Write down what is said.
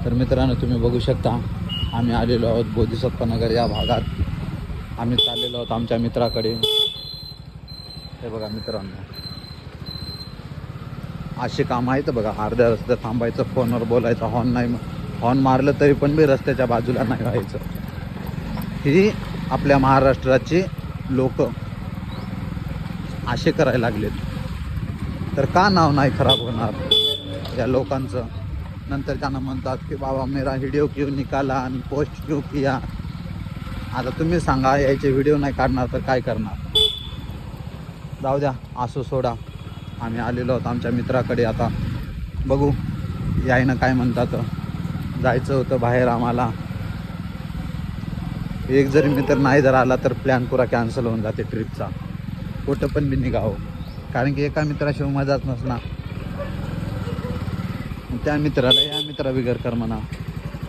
तर मित्रांनो तुम्ही बघू शकता आम्ही आलेलो आहोत बोधिसत्व नगर या भागात. आम्ही चाललेलो आहोत आमच्या मित्राकडे. हे बघा मित्रांनो, असे काम आहेत बघा. अर्ध्या रस्त्यात थांबायचं, फोनवर बोलायचं, हॉर्न नाही, हॉर्न मारलं तरी पण मी रस्त्याच्या बाजूला नाही व्हायचं. ही आपल्या महाराष्ट्राची लोक असे करायला लागलेत. तर का नाव नाही खराब होणार या लोकांचं? नंतर त्यांना म्हणतात की बाबा मेरा व्हिडिओ क्यों निकाला आणि पोस्ट क्यों किया. आता तुम्ही सांगा, याचे व्हिडिओ नाही काढणार तर काय करणार? जाऊ द्या, असो सोडा. आम्ही आलेलो आहोत आमच्या मित्राकडे. आता बघू यायनं काय म्हणतात. जायचं होतं बाहेर आम्हाला. एक जरी मित्र नाही जर आला तर प्लॅन पुरा कॅन्सल होऊन जाते ट्रिपचा. कुठं पण बी निघावं, कारण की एका मित्राशिवाय मजाच नसणार. त्या मित्राला या मित्रा बिगर कर म्हणा.